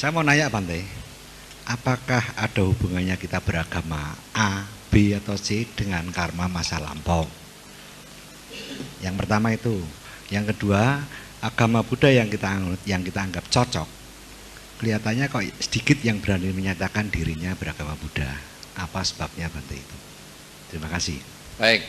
Saya mau nanya Bante, apakah ada hubungannya kita beragama A, B atau C dengan karma masa lampau? Yang pertama itu. Yang kedua, agama Buddha yang kita anggap cocok, kelihatannya kok sedikit yang berani menyatakan dirinya beragama Buddha. Apa sebabnya Bante itu? Terima kasih. Baik,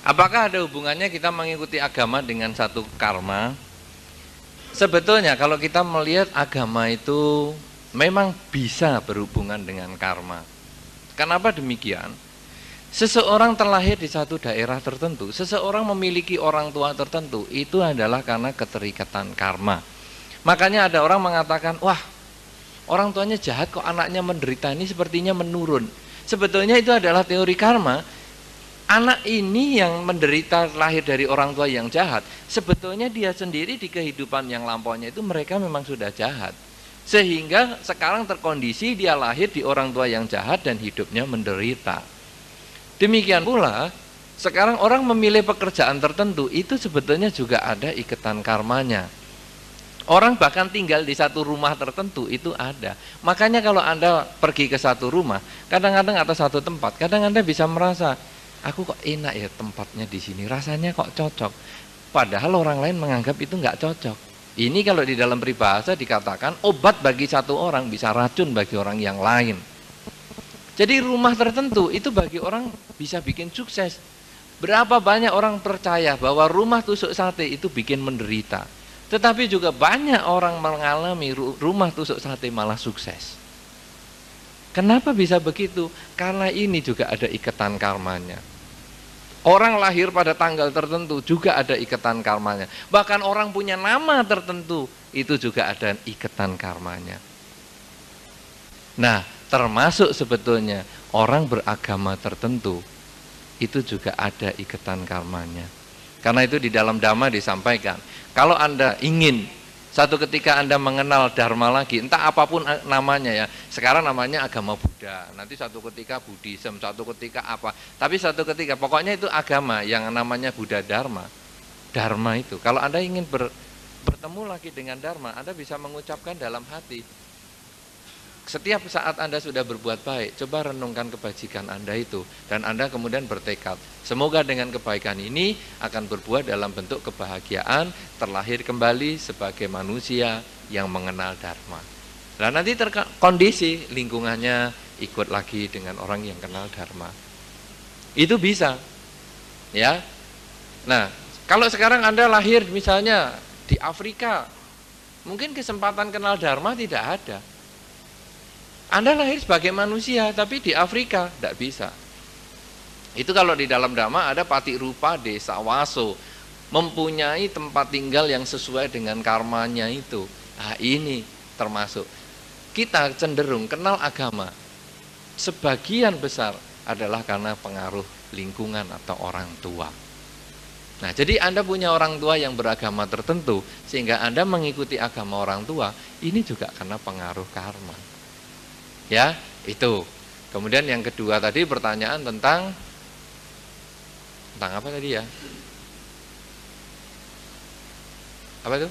apakah ada hubungannya kita mengikuti agama dengan satu karma? Sebetulnya kalau kita melihat agama itu memang bisa berhubungan dengan karma. Kenapa demikian? Seseorang terlahir di satu daerah tertentu, seseorang memiliki orang tua tertentu, itu adalah karena keterikatan karma. Makanya ada orang mengatakan, wah orang tuanya jahat kok anaknya menderita, ini sepertinya menurun. Sebetulnya itu adalah teori karma. Anak ini yang menderita lahir dari orang tua yang jahat, sebetulnya dia sendiri di kehidupan yang lampaunya itu mereka memang sudah jahat. Sehingga sekarang terkondisi dia lahir di orang tua yang jahat dan hidupnya menderita. Demikian pula, sekarang orang memilih pekerjaan tertentu, itu sebetulnya juga ada ikatan karmanya. Orang bahkan tinggal di satu rumah tertentu, itu ada. Makanya kalau Anda pergi ke satu rumah, kadang-kadang atau satu tempat, kadang Anda bisa merasa, aku kok enak ya tempatnya di sini, rasanya kok cocok. Padahal orang lain menganggap itu nggak cocok. Ini kalau di dalam peribahasa dikatakan, obat bagi satu orang bisa racun bagi orang yang lain. Jadi rumah tertentu itu bagi orang bisa bikin sukses. Berapa banyak orang percaya bahwa rumah tusuk sate itu bikin menderita. Tetapi juga banyak orang mengalami rumah tusuk sate malah sukses. Kenapa bisa begitu? Karena ini juga ada ikatan karmanya. Orang lahir pada tanggal tertentu juga ada ikatan karmanya. Bahkan orang punya nama tertentu itu juga ada ikatan karmanya. Nah, termasuk sebetulnya orang beragama tertentu itu juga ada ikatan karmanya. Karena itu di dalam Dhamma disampaikan, kalau Anda ingin satu ketika Anda mengenal Dharma lagi, entah apapun namanya ya, sekarang namanya agama Buddha, nanti satu ketika Buddhism, satu ketika apa, tapi satu ketika pokoknya itu agama yang namanya Buddha Dharma. Dharma itu, kalau Anda ingin bertemu lagi dengan Dharma, Anda bisa mengucapkan dalam hati. Setiap saat Anda sudah berbuat baik, coba renungkan kebajikan Anda itu. Dan Anda kemudian bertekad, semoga dengan kebaikan ini akan berbuat dalam bentuk kebahagiaan, terlahir kembali sebagai manusia yang mengenal Dharma. Dan nanti kondisi lingkungannya ikut lagi dengan orang yang kenal Dharma. Itu bisa. Ya. Nah, kalau sekarang Anda lahir misalnya di Afrika, mungkin kesempatan kenal Dharma tidak ada. Anda lahir sebagai manusia, tapi di Afrika tidak bisa. Itu kalau di dalam Dhamma ada Patirupa Desa Waso, mempunyai tempat tinggal yang sesuai dengan karmanya itu. Nah ini termasuk. Kita cenderung kenal agama, sebagian besar adalah karena pengaruh lingkungan atau orang tua. Nah jadi Anda punya orang tua yang beragama tertentu, sehingga Anda mengikuti agama orang tua, ini juga karena pengaruh karma. Ya, itu. Kemudian yang kedua tadi pertanyaan tentang apa tadi ya? Apa itu?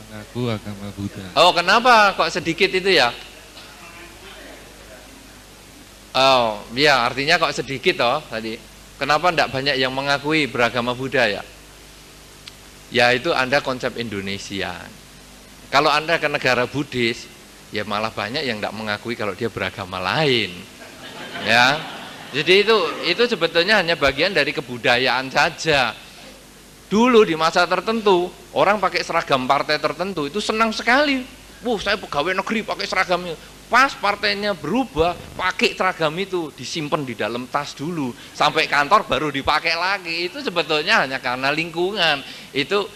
Mengaku agama Buddha. Oh, kenapa kok sedikit itu ya? Oh, ya artinya kok sedikit toh tadi. Kenapa enggak banyak yang mengakui beragama Buddha ya? Ya itu Anda konsep Indonesia. Kalau Anda ke negara Buddhis, ya malah banyak yang tidak mengakui kalau dia beragama lain. Ya. Jadi itu sebetulnya hanya bagian dari kebudayaan saja. Dulu di masa tertentu, orang pakai seragam partai tertentu itu senang sekali. Saya pegawai negeri pakai seragamnya. Pas partainya berubah, pakai seragam itu, disimpan di dalam tas dulu, sampai kantor baru dipakai lagi. Itu sebetulnya hanya karena lingkungan. Itu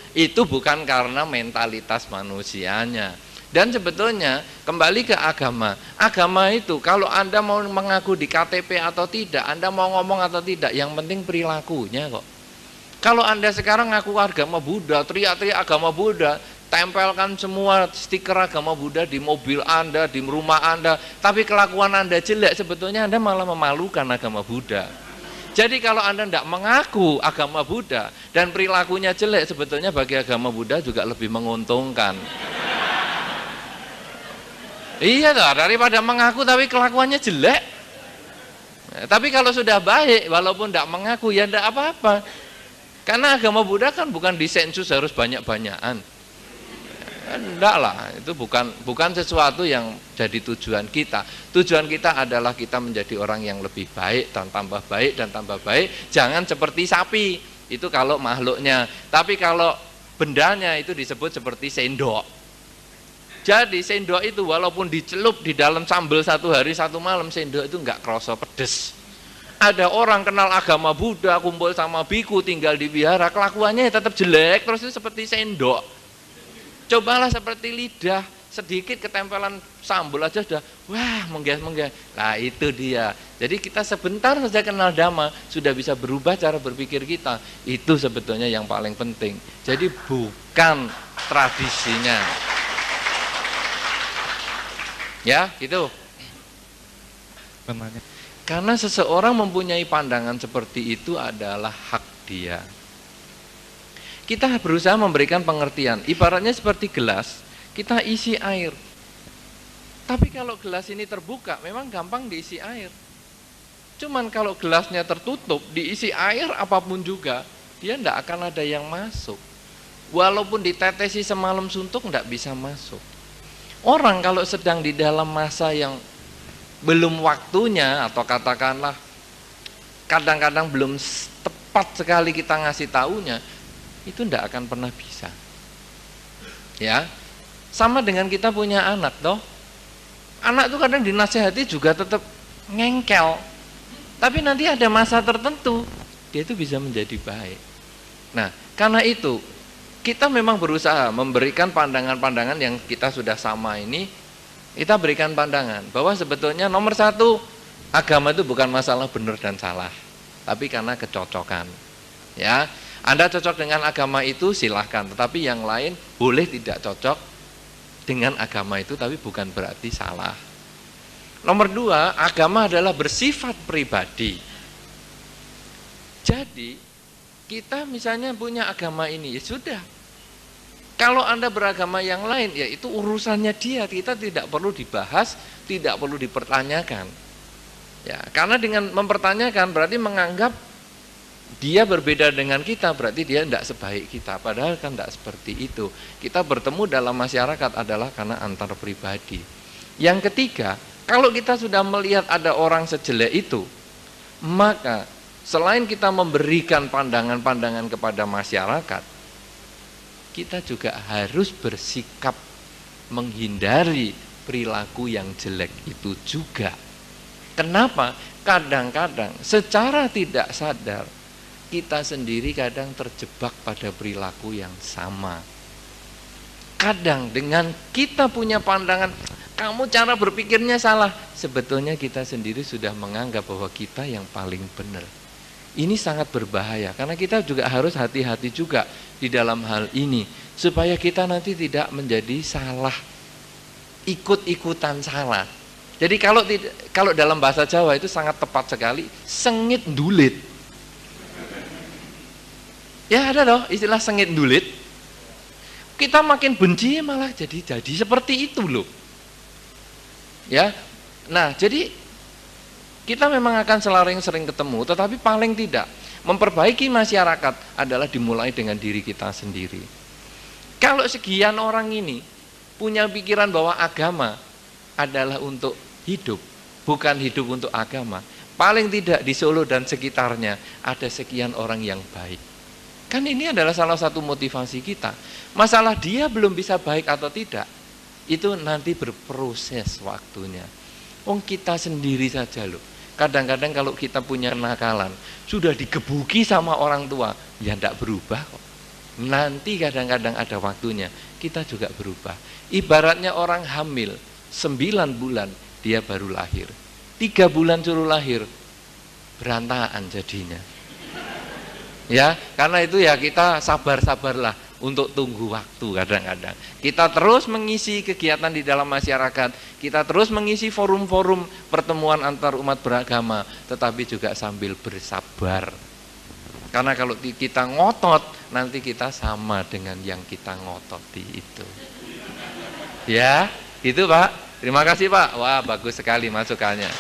bukan karena mentalitas manusianya. Dan sebetulnya kembali ke agama. Agama itu kalau Anda mau mengaku di KTP atau tidak, Anda mau ngomong atau tidak, yang penting perilakunya kok. Kalau Anda sekarang ngaku agama Buddha, teriak-teriak agama Buddha, tempelkan semua stiker agama Buddha di mobil Anda, di rumah Anda, tapi kelakuan Anda jelek, sebetulnya Anda malah memalukan agama Buddha. Jadi kalau Anda tidak mengaku agama Buddha dan perilakunya jelek, sebetulnya bagi agama Buddha juga lebih menguntungkan. Iya toh, daripada mengaku tapi kelakuannya jelek. Tapi kalau sudah baik, walaupun tidak mengaku ya tidak apa-apa. Karena agama Buddha kan bukan disensus harus banyak-banyakan. Enggak lah, itu bukan sesuatu yang jadi tujuan kita. Tujuan kita adalah kita menjadi orang yang lebih baik dan tambah baik dan tambah baik. Jangan seperti sapi, itu kalau makhluknya. Tapi kalau bendanya itu disebut seperti sendok. Jadi sendok itu walaupun dicelup di dalam sambal 1 hari 1 malam, sendok itu enggak kerasa pedes. Ada orang kenal agama Buddha, kumpul sama biku, tinggal di wihara, kelakuannya tetap jelek, terus itu seperti sendok. Cobalah seperti lidah, sedikit ketempelan sambal aja sudah, wah menggeh-menggeh. Nah itu dia. Jadi kita sebentar saja kenal Dhamma, sudah bisa berubah cara berpikir kita. Itu sebetulnya yang paling penting. Jadi bukan tradisinya. Ya, gitu. Namanya. Karena seseorang mempunyai pandangan seperti itu adalah hak dia. Kita berusaha memberikan pengertian. Ibaratnya seperti gelas, kita isi air. Tapi kalau gelas ini terbuka, memang gampang diisi air. Cuman kalau gelasnya tertutup, diisi air apapun juga, dia tidak akan ada yang masuk. Walaupun ditetesi semalam suntuk, tidak bisa masuk. Orang kalau sedang di dalam masa yang belum waktunya, atau katakanlah kadang-kadang belum tepat sekali kita ngasih taunya, itu tidak akan pernah bisa. Ya, sama dengan kita punya anak toh. Anak itu kadang dinasehati juga tetap ngengkel. Tapi nanti ada masa tertentu dia itu bisa menjadi baik. Nah, karena itu kita memang berusaha memberikan pandangan-pandangan yang kita sudah sama ini, kita berikan pandangan bahwa sebetulnya nomor 1, agama itu bukan masalah benar dan salah, tapi karena kecocokan. Ya, Anda cocok dengan agama itu silahkan, tetapi yang lain boleh tidak cocok dengan agama itu, tapi bukan berarti salah. Nomor 2, agama adalah bersifat pribadi. Jadi kita misalnya punya agama ini, ya sudah. Kalau Anda beragama yang lain, ya itu urusannya dia. Kita tidak perlu dibahas, tidak perlu dipertanyakan. Ya, karena dengan mempertanyakan berarti menganggap dia berbeda dengan kita, berarti dia tidak sebaik kita. Padahal kan tidak seperti itu. Kita bertemu dalam masyarakat adalah karena antar pribadi. Yang ketiga, kalau kita sudah melihat ada orang sejelek itu, maka selain kita memberikan pandangan-pandangan kepada masyarakat, kita juga harus bersikap menghindari perilaku yang jelek itu juga. Kenapa? Kadang-kadang secara tidak sadar kita sendiri kadang terjebak pada perilaku yang sama. Kadang dengan kita punya pandangan, kamu cara berpikirnya salah, sebetulnya kita sendiri sudah menganggap bahwa kita yang paling benar. Ini sangat berbahaya, karena kita juga harus hati-hati juga di dalam hal ini, supaya kita nanti tidak menjadi salah, ikut-ikutan salah. Jadi kalau dalam bahasa Jawa itu sangat tepat sekali, sengit dulit. Ya ada loh istilah sengit dulit. Kita makin benci malah jadi seperti itu loh. Ya, nah jadi kita memang akan sering ketemu, tetapi paling tidak memperbaiki masyarakat adalah dimulai dengan diri kita sendiri. Kalau sekian orang ini punya pikiran bahwa agama adalah untuk hidup, bukan hidup untuk agama, paling tidak di Solo dan sekitarnya ada sekian orang yang baik. Kan ini adalah salah satu motivasi kita. Masalah dia belum bisa baik atau tidak, itu nanti berproses waktunya. Kita sendiri saja loh. Kadang-kadang kalau kita punya kenakalan, sudah digebuki sama orang tua, ya tidak berubah kok. Nanti kadang-kadang ada waktunya, kita juga berubah. Ibaratnya orang hamil, 9 bulan dia baru lahir. 3 bulan suruh lahir, berantakan jadinya. Ya, karena itu ya kita sabar-sabarlah untuk tunggu waktu kadang-kadang. Kita terus mengisi kegiatan di dalam masyarakat, kita terus mengisi forum-forum pertemuan antar umat beragama, tetapi juga sambil bersabar. Karena kalau kita ngotot, nanti kita sama dengan yang kita ngototi itu. Ya, gitu Pak. Terima kasih Pak. Wah, bagus sekali masukannya.